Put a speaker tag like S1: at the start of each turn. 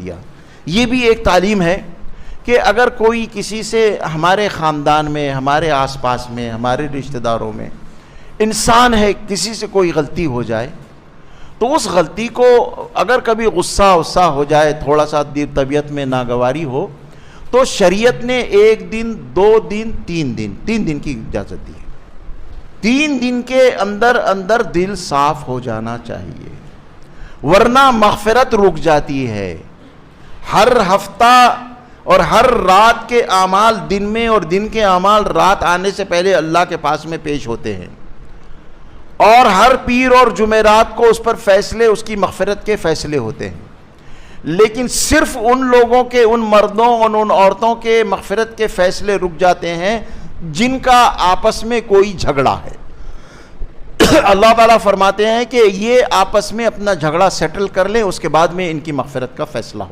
S1: دیا۔ یہ بھی ایک تعلیم ہے کہ اگر کوئی کسی سے ہمارے خاندان میں، ہمارے آس پاس میں، ہمارے رشتہ داروں میں انسان ہے، کسی سے کوئی غلطی ہو جائے تو اس غلطی کو اگر کبھی غصہ ہو جائے، تھوڑا سا طبیعت میں ناگواری ہو، تو شریعت نے 1 دن 2 دن 3 دن کی اجازت دی ہے۔ 3 دن کے اندر دل صاف ہو جانا چاہیے، ورنہ مغفرت رک جاتی ہے۔ ہر ہفتہ اور ہر رات کے اعمال دن میں اور دن کے اعمال رات آنے سے پہلے اللہ کے پاس میں پیش ہوتے ہیں، اور ہر پیر اور جمعرات کو اس پر فیصلے، اس کی مغفرت کے فیصلے ہوتے ہیں۔ لیکن صرف ان لوگوں کے، ان مردوں اور ان عورتوں کے مغفرت کے فیصلے رک جاتے ہیں جن کا آپس میں کوئی جھگڑا ہے۔ اللہ تعالیٰ فرماتے ہیں کہ یہ آپس میں اپنا جھگڑا سیٹل کر لیں، اس کے بعد میں ان کی مغفرت کا فیصلہ ہو۔